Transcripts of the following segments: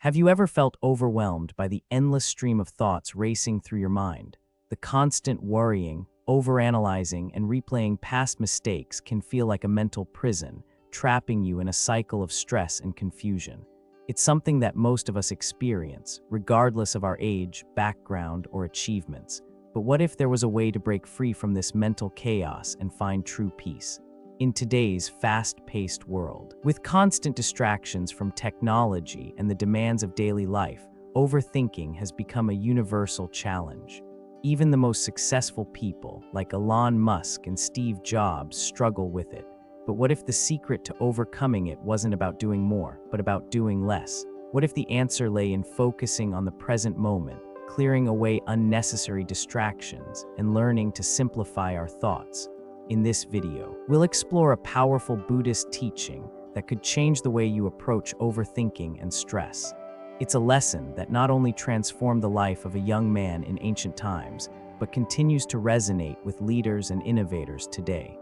Have you ever felt overwhelmed by the endless stream of thoughts racing through your mind? The constant worrying, overanalyzing, and replaying past mistakes can feel like a mental prison, trapping you in a cycle of stress and confusion. It's something that most of us experience, regardless of our age, background, or achievements. But what if there was a way to break free from this mental chaos and find true peace? In today's fast-paced world, with constant distractions from technology and the demands of daily life, overthinking has become a universal challenge. Even the most successful people, like Elon Musk and Steve Jobs, struggle with it. But what if the secret to overcoming it wasn't about doing more, but about doing less? What if the answer lay in focusing on the present moment, clearing away unnecessary distractions, and learning to simplify our thoughts? In this video, we'll explore a powerful Buddhist teaching that could change the way you approach overthinking and stress. It's a lesson that not only transformed the life of a young man in ancient times, but continues to resonate with leaders and innovators today.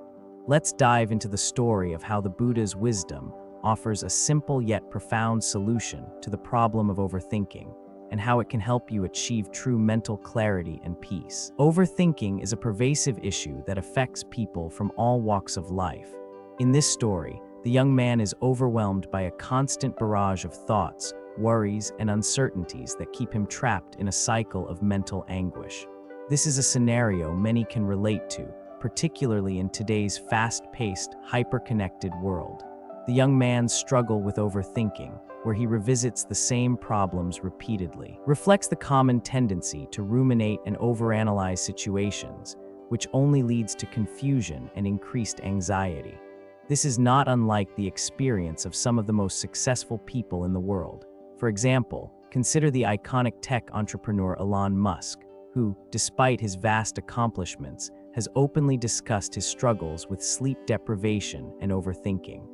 Let's dive into the story of how the Buddha's wisdom offers a simple yet profound solution to the problem of overthinking, and how it can help you achieve true mental clarity and peace. Overthinking is a pervasive issue that affects people from all walks of life. In this story, the young man is overwhelmed by a constant barrage of thoughts, worries, and uncertainties that keep him trapped in a cycle of mental anguish. This is a scenario many can relate to, particularly in today's fast-paced, hyper-connected world. The young man's struggle with overthinking, where he revisits the same problems repeatedly, reflects the common tendency to ruminate and overanalyze situations, which only leads to confusion and increased anxiety. This is not unlike the experience of some of the most successful people in the world. For example, consider the iconic tech entrepreneur Elon Musk, who, despite his vast accomplishments, has openly discussed his struggles with sleep deprivation and overthinking.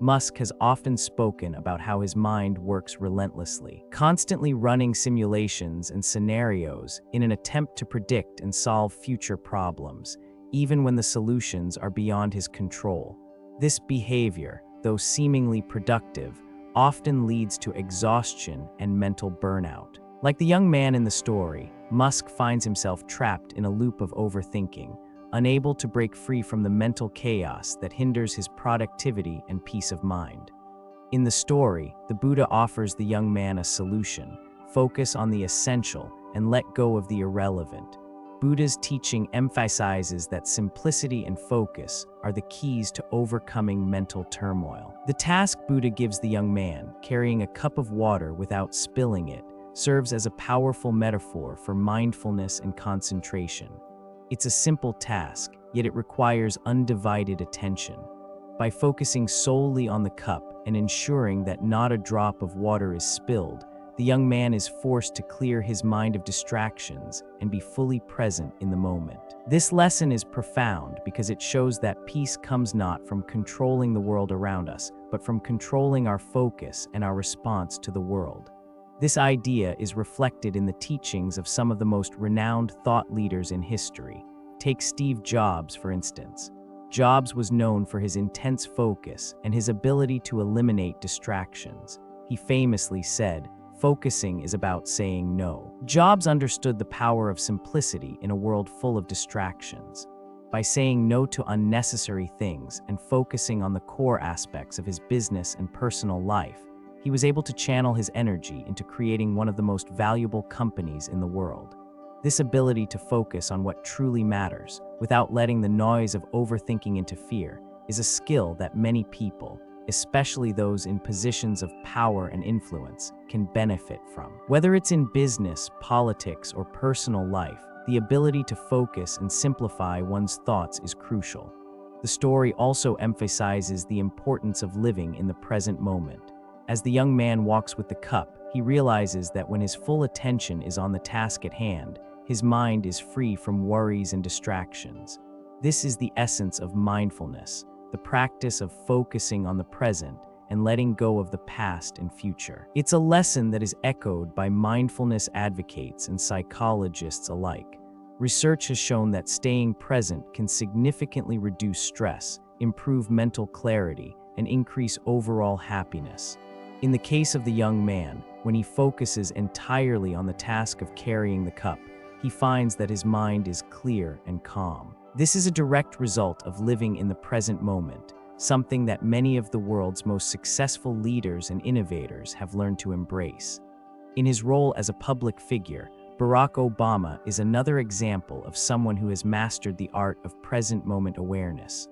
Musk has often spoken about how his mind works relentlessly, constantly running simulations and scenarios in an attempt to predict and solve future problems, even when the solutions are beyond his control. This behavior, though seemingly productive, often leads to exhaustion and mental burnout. Like the young man in the story, Musk finds himself trapped in a loop of overthinking, unable to break free from the mental chaos that hinders his productivity and peace of mind. In the story, the Buddha offers the young man a solution: focus on the essential and let go of the irrelevant. Buddha's teaching emphasizes that simplicity and focus are the keys to overcoming mental turmoil. The task Buddha gives the young man, carrying a cup of water without spilling it, serves as a powerful metaphor for mindfulness and concentration. It's a simple task, yet it requires undivided attention. By focusing solely on the cup and ensuring that not a drop of water is spilled, the young man is forced to clear his mind of distractions and be fully present in the moment. This lesson is profound because it shows that peace comes not from controlling the world around us, but from controlling our focus and our response to the world. This idea is reflected in the teachings of some of the most renowned thought leaders in history. Take Steve Jobs, for instance. Jobs was known for his intense focus and his ability to eliminate distractions. He famously said, "Focusing is about saying no." Jobs understood the power of simplicity in a world full of distractions. By saying no to unnecessary things and focusing on the core aspects of his business and personal life, he was able to channel his energy into creating one of the most valuable companies in the world. This ability to focus on what truly matters, without letting the noise of overthinking interfere, is a skill that many people, especially those in positions of power and influence, can benefit from. Whether it's in business, politics, or personal life, the ability to focus and simplify one's thoughts is crucial. The story also emphasizes the importance of living in the present moment. As the young man walks with the cup, he realizes that when his full attention is on the task at hand, his mind is free from worries and distractions. This is the essence of mindfulness, the practice of focusing on the present and letting go of the past and future. It's a lesson that is echoed by mindfulness advocates and psychologists alike. Research has shown that staying present can significantly reduce stress, improve mental clarity, and increase overall happiness. In the case of the young man, When he focuses entirely on the task of carrying the cup, he finds that his mind is clear and calm. This is a direct result of living in the present moment, something that many of the world's most successful leaders and innovators have learned to embrace. In his role as a public figure, Barack Obama is another example of someone who has mastered the art of present moment awareness.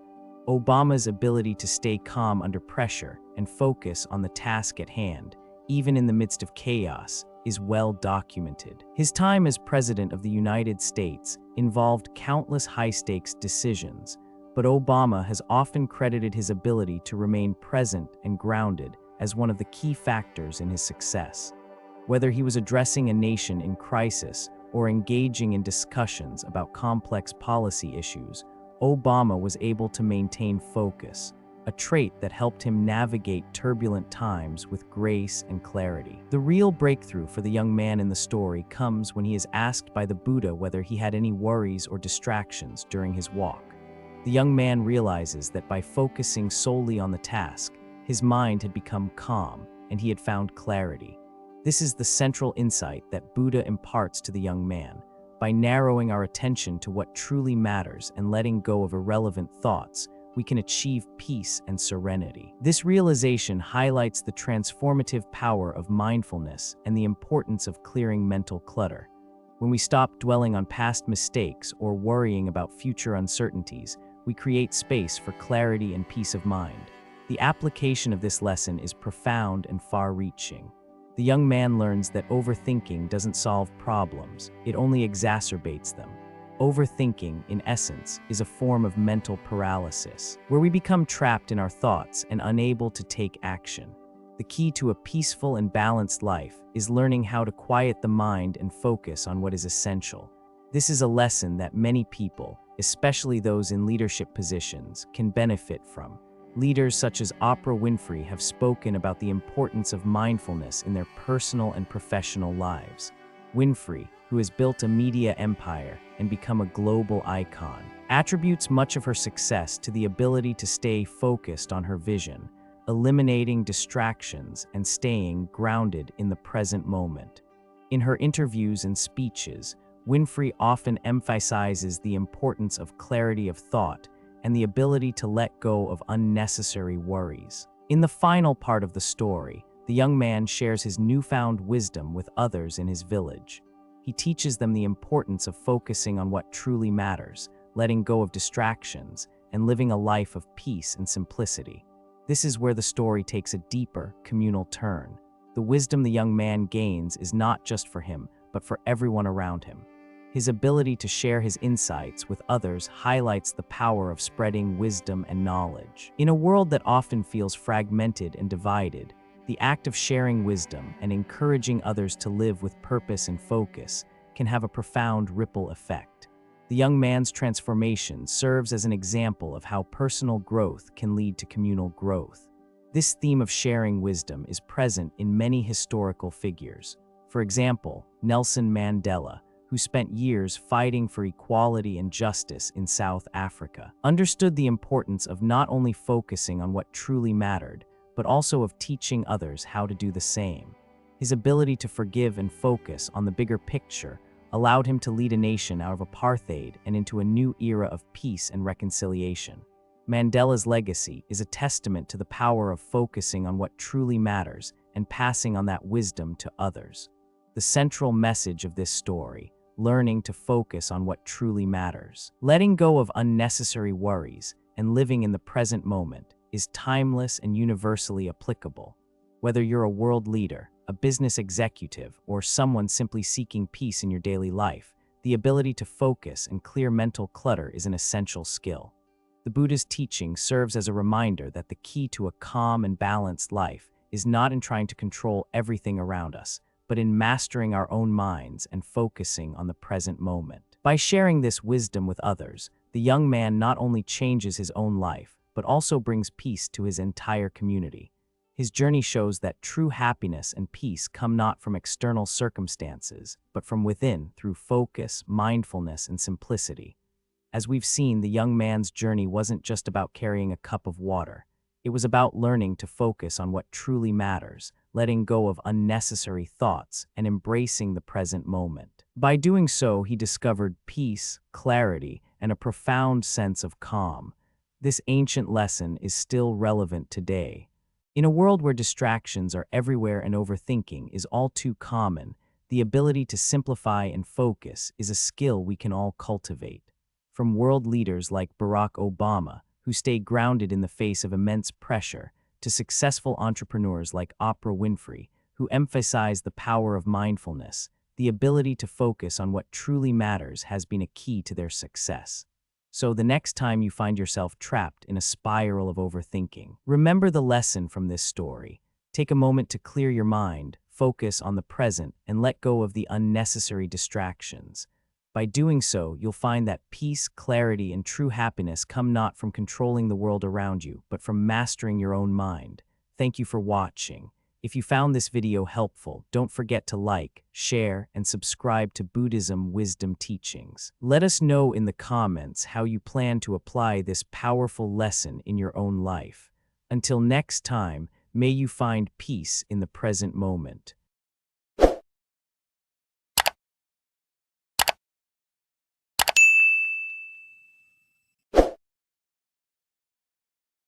Obama's ability to stay calm under pressure and focus on the task at hand, even in the midst of chaos, is well documented. His time as President of the United States involved countless high-stakes decisions, but Obama has often credited his ability to remain present and grounded as one of the key factors in his success. Whether he was addressing a nation in crisis or engaging in discussions about complex policy issues, Obama was able to maintain focus, a trait that helped him navigate turbulent times with grace and clarity. The real breakthrough for the young man in the story comes when he is asked by the Buddha whether he had any worries or distractions during his walk. The young man realizes that by focusing solely on the task, his mind had become calm and he had found clarity. This is the central insight that Buddha imparts to the young man. By narrowing our attention to what truly matters and letting go of irrelevant thoughts, we can achieve peace and serenity. This realization highlights the transformative power of mindfulness and the importance of clearing mental clutter. When we stop dwelling on past mistakes or worrying about future uncertainties, we create space for clarity and peace of mind. The application of this lesson is profound and far-reaching. The young man learns that overthinking doesn't solve problems, it only exacerbates them. Overthinking, in essence, is a form of mental paralysis, where we become trapped in our thoughts and unable to take action. The key to a peaceful and balanced life is learning how to quiet the mind and focus on what is essential. This is a lesson that many people, especially those in leadership positions, can benefit from. Leaders such as Oprah Winfrey have spoken about the importance of mindfulness in their personal and professional lives. Winfrey, who has built a media empire and become a global icon, attributes much of her success to the ability to stay focused on her vision, eliminating distractions and staying grounded in the present moment. In her interviews and speeches, Winfrey often emphasizes the importance of clarity of thought and the ability to let go of unnecessary worries. In the final part of the story, the young man shares his newfound wisdom with others in his village. He teaches them the importance of focusing on what truly matters, letting go of distractions, and living a life of peace and simplicity. This is where the story takes a deeper, communal turn. The wisdom the young man gains is not just for him, but for everyone around him. His ability to share his insights with others highlights the power of spreading wisdom and knowledge. In a world that often feels fragmented and divided, the act of sharing wisdom and encouraging others to live with purpose and focus can have a profound ripple effect. The young man's transformation serves as an example of how personal growth can lead to communal growth. This theme of sharing wisdom is present in many historical figures. For example, Nelson Mandela, who spent years fighting for equality and justice in South Africa, understood the importance of not only focusing on what truly mattered, but also of teaching others how to do the same. His ability to forgive and focus on the bigger picture allowed him to lead a nation out of apartheid and into a new era of peace and reconciliation. Mandela's legacy is a testament to the power of focusing on what truly matters and passing on that wisdom to others. The central message of this story, learning to focus on what truly matters, letting go of unnecessary worries, and living in the present moment, is timeless and universally applicable. Whether you're a world leader, a business executive, or someone simply seeking peace in your daily life, the ability to focus and clear mental clutter is an essential skill. The Buddha's teaching serves as a reminder that the key to a calm and balanced life is not in trying to control everything around us, but in mastering our own minds and focusing on the present moment. By sharing this wisdom with others, the young man not only changes his own life, but also brings peace to his entire community. His journey shows that true happiness and peace come not from external circumstances, but from within through focus, mindfulness, and simplicity. As we've seen, the young man's journey wasn't just about carrying a cup of water. It was about learning to focus on what truly matters, letting go of unnecessary thoughts, and embracing the present moment. By doing so, he discovered peace, clarity, and a profound sense of calm. This ancient lesson is still relevant today. In a world where distractions are everywhere and overthinking is all too common, the ability to simplify and focus is a skill we can all cultivate. From world leaders like Barack Obama, who stay grounded in the face of immense pressure, to successful entrepreneurs like Oprah Winfrey, who emphasize the power of mindfulness, the ability to focus on what truly matters has been a key to their success. So the next time you find yourself trapped in a spiral of overthinking, remember the lesson from this story. Take a moment to clear your mind, focus on the present, and let go of the unnecessary distractions. By doing so, you'll find that peace, clarity, and true happiness come not from controlling the world around you, but from mastering your own mind. Thank you for watching. If you found this video helpful, don't forget to like, share, and subscribe to Buddhism Wisdom Teachings. Let us know in the comments how you plan to apply this powerful lesson in your own life. Until next time, may you find peace in the present moment.